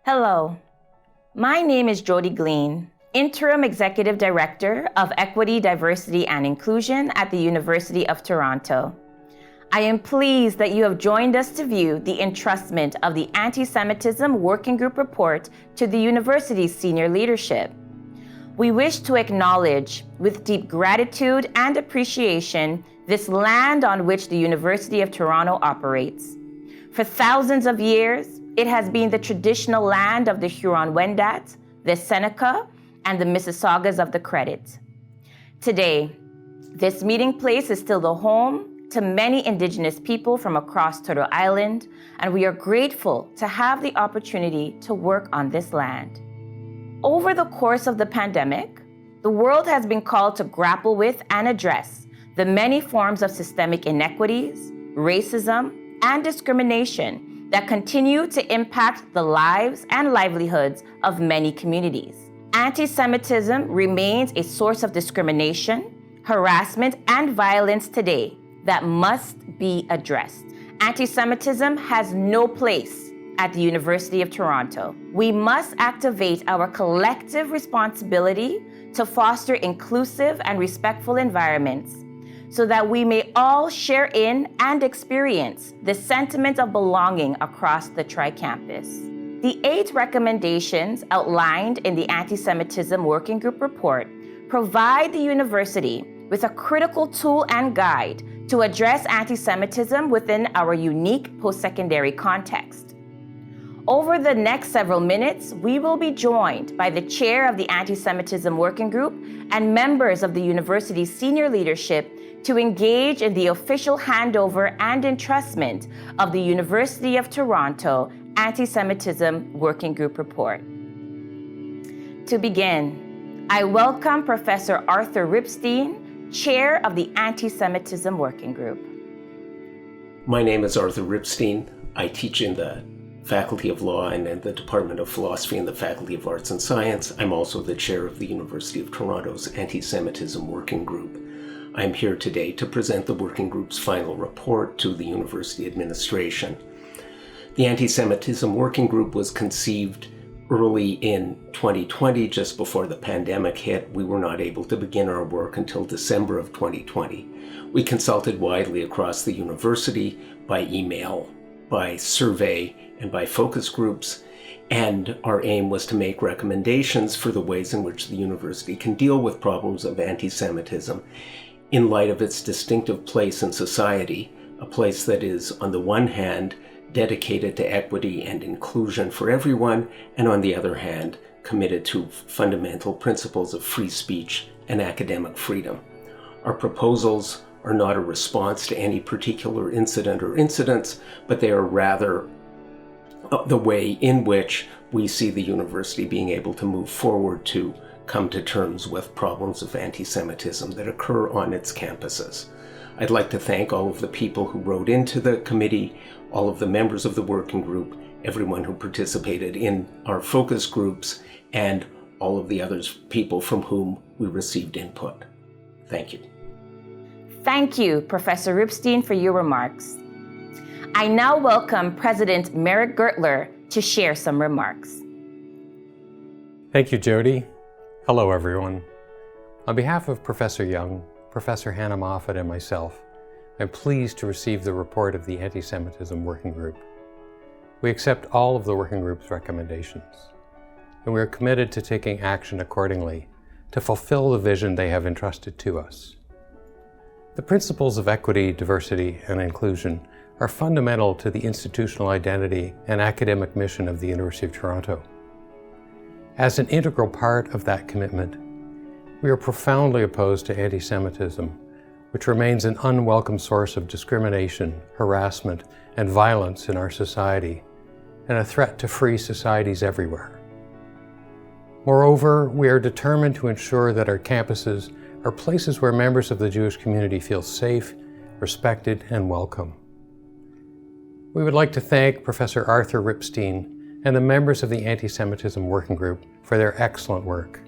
Hello, my name is Jody Glean, Interim Executive Director of Equity, Diversity, and Inclusion at the University of Toronto. I am pleased that you have joined us to view the entrustment of the Antisemitism Working Group Report to the university's senior leadership. We wish to acknowledge with deep gratitude and appreciation this land on which the University of Toronto operates. For thousands of years, it has been the traditional land of the Huron-Wendat, the Seneca, and the Mississaugas of the Credit. Today, this meeting place is still the home to many Indigenous people from across Turtle Island, and we are grateful to have the opportunity to work on this land. Over the course of the pandemic, the world has been called to grapple with and address the many forms of systemic inequities, racism, and discrimination that continue to impact the lives and livelihoods of many communities. Anti-Semitism remains a source of discrimination, harassment, and violence today that must be addressed. Anti-Semitism has no place at the University of Toronto. We must activate our collective responsibility to foster inclusive and respectful environments so that we may all share in and experience the sentiment of belonging across the tri-campus. The 8 recommendations outlined in the Antisemitism Working Group Report provide the university with a critical tool and guide to address anti-Semitism within our unique post-secondary context. Over the next several minutes, we will be joined by the chair of the Antisemitism Working Group and members of the university's senior leadership to engage in the official handover and entrustment of the University of Toronto Antisemitism Working Group Report. To begin, I welcome Professor Arthur Ripstein, Chair of the Antisemitism Working Group. My name is Arthur Ripstein. I teach in the Faculty of Law and in the Department of Philosophy and the Faculty of Arts and Science. I'm also the chair of the University of Toronto's Antisemitism Working Group. I'm here today to present the working group's final report to the university administration. The Antisemitism Working Group was conceived early in 2020, just before the pandemic hit. We were not able to begin our work until December of 2020. We consulted widely across the university by email, by survey, and by focus groups, and our aim was to make recommendations for the ways in which the university can deal with problems of anti-Semitism in light of its distinctive place in society, a place that is, on the one hand, dedicated to equity and inclusion for everyone, and on the other hand, committed to fundamental principles of free speech and academic freedom. Our proposals are not a response to any particular incident or incidents, but they are rather the way in which we see the university being able to move forward to come to terms with problems of anti-Semitism that occur on its campuses. I'd like to thank all of the people who wrote into the committee, all of the members of the working group, everyone who participated in our focus groups, and all of the other people from whom we received input. Thank you. Thank you, Professor Ripstein, for your remarks. I now welcome President Merrick Gertler to share some remarks. Thank you, Jody. Hello, everyone. On behalf of Professor Young, Professor Hannah Moffett, and myself, I'm pleased to receive the report of the Antisemitism Working Group. We accept all of the working group's recommendations, and we are committed to taking action accordingly to fulfill the vision they have entrusted to us. The principles of equity, diversity, and inclusion are fundamental to the institutional identity and academic mission of the University of Toronto. As an integral part of that commitment, we are profoundly opposed to anti-Semitism, which remains an unwelcome source of discrimination, harassment, and violence in our society, and a threat to free societies everywhere. Moreover, we are determined to ensure that our campuses are places where members of the Jewish community feel safe, respected, and welcome. We would like to thank Professor Arthur Ripstein and the members of the Antisemitism Working Group for their excellent work.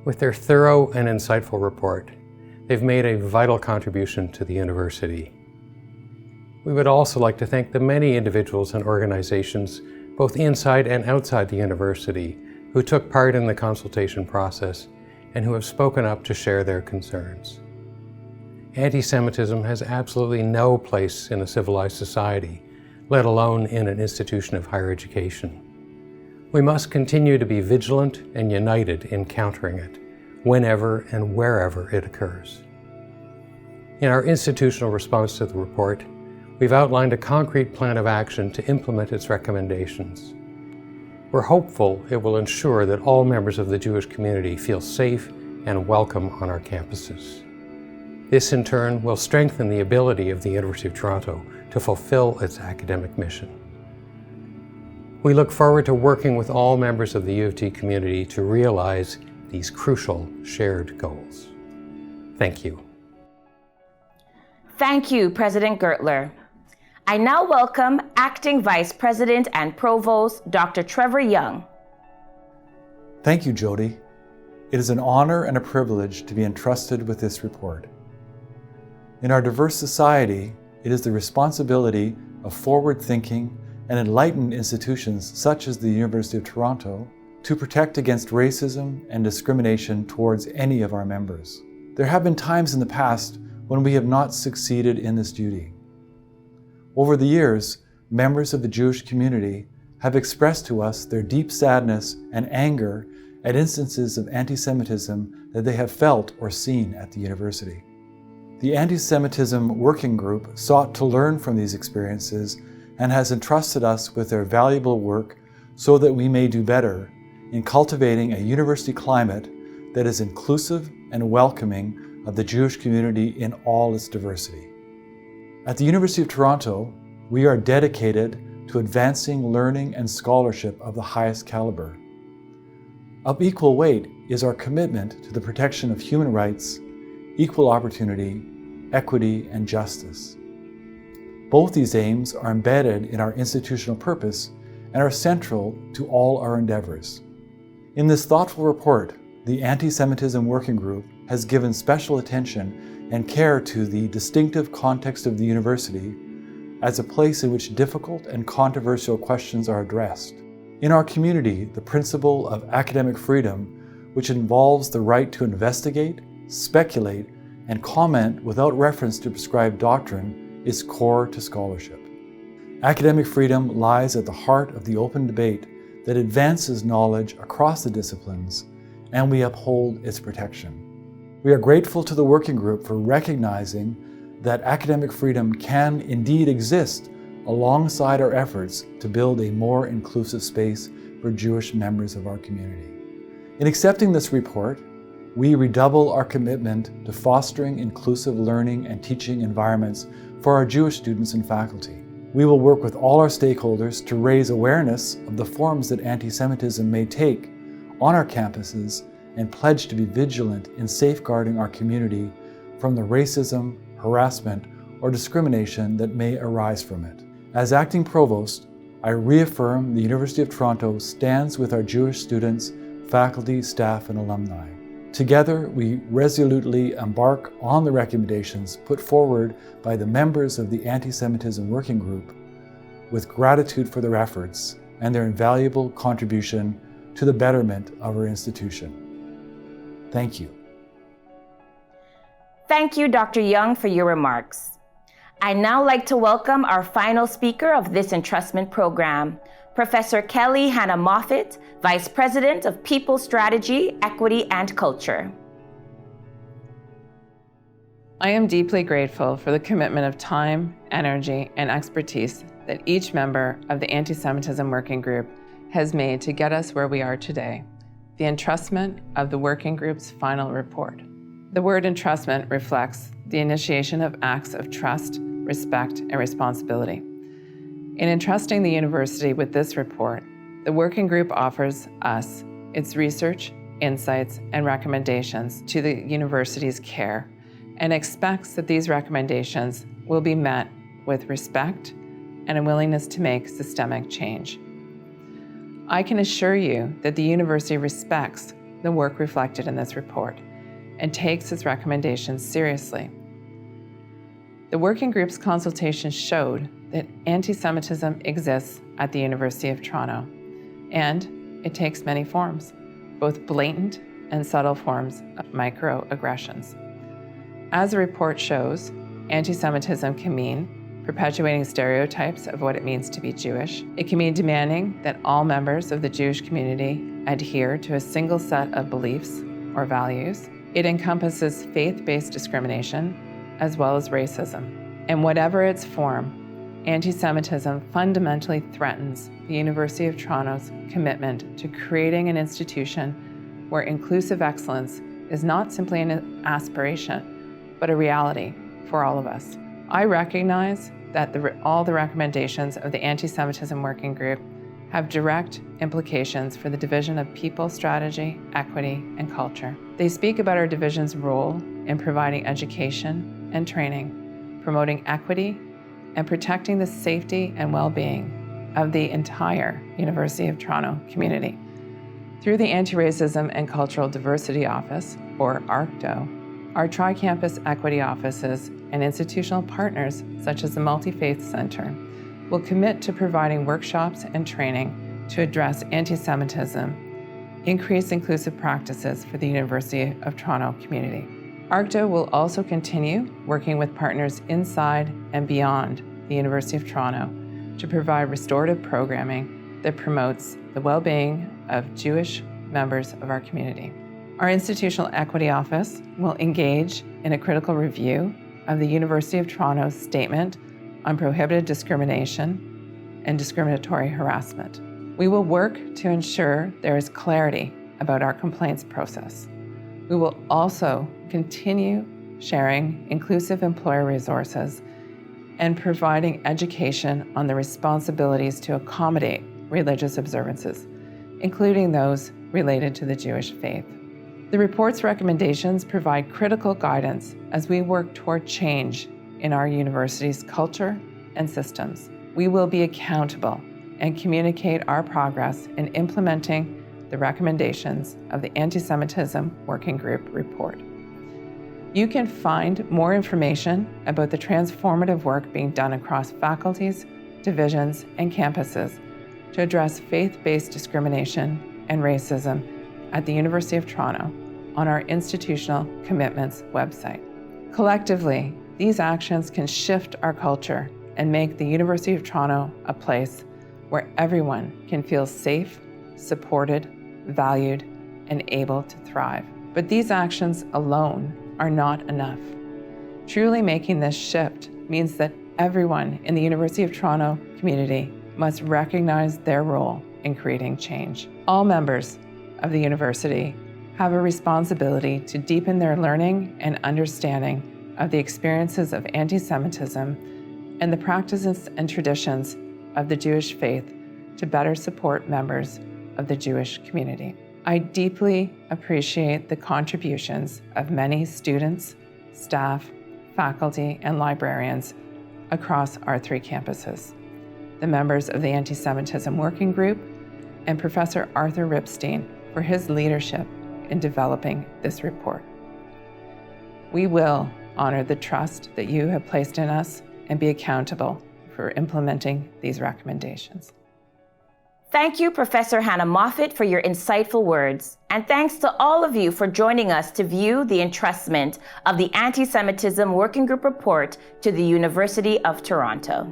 With their thorough and insightful report, they've made a vital contribution to the university. We would also like to thank the many individuals and organizations both inside and outside the university, who took part in the consultation process and who have spoken up to share their concerns. Anti-Semitism has absolutely no place in a civilized society, let alone in an institution of higher education. We must continue to be vigilant and united in countering it, whenever and wherever it occurs. In our institutional response to the report, we've outlined a concrete plan of action to implement its recommendations. We're hopeful it will ensure that all members of the Jewish community feel safe and welcome on our campuses. This, in turn, will strengthen the ability of the University of Toronto to fulfill its academic mission. We look forward to working with all members of the U of T community to realize these crucial shared goals. Thank you. Thank you, President Gertler. I now welcome Acting Vice President and Provost, Dr. Trevor Young. Thank you, Jody. It is an honor and a privilege to be entrusted with this report. In our diverse society, it is the responsibility of forward-thinking and enlightened institutions such as the University of Toronto to protect against racism and discrimination towards any of our members. There have been times in the past when we have not succeeded in this duty. Over the years, members of the Jewish community have expressed to us their deep sadness and anger at instances of anti-Semitism that they have felt or seen at the university. The Antisemitism Working Group sought to learn from these experiences and has entrusted us with their valuable work so that we may do better in cultivating a university climate that is inclusive and welcoming of the Jewish community in all its diversity. At the University of Toronto, we are dedicated to advancing learning and scholarship of the highest caliber. Of equal weight is our commitment to the protection of human rights, equal opportunity, equity, and justice. Both these aims are embedded in our institutional purpose and are central to all our endeavors. In this thoughtful report, the Antisemitism Working Group has given special attention and care to the distinctive context of the university as a place in which difficult and controversial questions are addressed. In our community, the principle of academic freedom, which involves the right to investigate, speculate, and comment without reference to prescribed doctrine, is core to scholarship. Academic freedom lies at the heart of the open debate that advances knowledge across the disciplines, and we uphold its protection. We are grateful to the working group for recognizing that academic freedom can indeed exist alongside our efforts to build a more inclusive space for Jewish members of our community. In accepting this report, we redouble our commitment to fostering inclusive learning and teaching environments for our Jewish students and faculty. We will work with all our stakeholders to raise awareness of the forms that anti-Semitism may take on our campuses and pledge to be vigilant in safeguarding our community from the racism, harassment, or discrimination that may arise from it. As acting provost, I reaffirm the University of Toronto stands with our Jewish students, faculty, staff, and alumni. Together, we resolutely embark on the recommendations put forward by the members of the Antisemitism Working Group with gratitude for their efforts and their invaluable contribution to the betterment of our institution. Thank you. Thank you, Dr. Young, for your remarks. I'd now like to welcome our final speaker of this entrustment program, Professor Kelly Hannah Moffett, Vice President of People Strategy, Equity, and Culture. I am deeply grateful for the commitment of time, energy, and expertise that each member of the Antisemitism Working Group has made to get us where we are today, the entrustment of the Working Group's final report. The word entrustment reflects the initiation of acts of trust, respect, and responsibility. In entrusting the university with this report, the Working Group offers us its research, insights, and recommendations to the university's care and expects that these recommendations will be met with respect and a willingness to make systemic change. I can assure you that the university respects the work reflected in this report and takes its recommendations seriously. The working group's consultation showed that anti-Semitism exists at the University of Toronto, and it takes many forms, both blatant and subtle forms of microaggressions. As the report shows, anti-Semitism can mean perpetuating stereotypes of what it means to be Jewish. It can mean demanding that all members of the Jewish community adhere to a single set of beliefs or values. It encompasses faith-based discrimination as well as racism. And whatever its form, anti-Semitism fundamentally threatens the University of Toronto's commitment to creating an institution where inclusive excellence is not simply an aspiration, but a reality for all of us. I recognize that all the recommendations of the Antisemitism Working Group have direct implications for the Division of People Strategy, Equity, and Culture. They speak about our division's role in providing education and training, promoting equity, and protecting the safety and well-being of the entire University of Toronto community. Through the Anti-Racism and Cultural Diversity Office, or ARCDO, our tri-campus equity offices and institutional partners, such as the Multi-Faith Center, will commit to providing workshops and training to address anti-Semitism, increase inclusive practices for the University of Toronto community. ARCDO will also continue working with partners inside and beyond the University of Toronto to provide restorative programming that promotes the well-being of Jewish members of our community. Our Institutional Equity Office will engage in a critical review of the University of Toronto's Statement on Prohibited Discrimination and Discriminatory Harassment. We will work to ensure there is clarity about our complaints process. We will also continue sharing inclusive employer resources and providing education on the responsibilities to accommodate religious observances, including those related to the Jewish faith. The report's recommendations provide critical guidance as we work toward change in our university's culture and systems. We will be accountable and communicate our progress in implementing the recommendations of the Antisemitism Working Group Report. You can find more information about the transformative work being done across faculties, divisions, and campuses to address faith-based discrimination and racism at the University of Toronto on our Institutional Commitments website. Collectively, these actions can shift our culture and make the University of Toronto a place where everyone can feel safe, supported, valued, and able to thrive. But these actions alone are not enough. Truly making this shift means that everyone in the University of Toronto community must recognize their role in creating change. All members of the university have a responsibility to deepen their learning and understanding of the experiences of anti-Semitism and the practices and traditions of the Jewish faith to better support members of the Jewish community. I deeply appreciate the contributions of many students, staff, faculty, and librarians across our 3 campuses, the members of the Anti-Semitism Working Group, and Professor Arthur Ripstein for his leadership in developing this report. We will honor the trust that you have placed in us and be accountable for implementing these recommendations. Thank you, Professor Hannah Moffett, for your insightful words. And thanks to all of you for joining us to view the entrustment of the Anti-Semitism Working Group Report to the University of Toronto.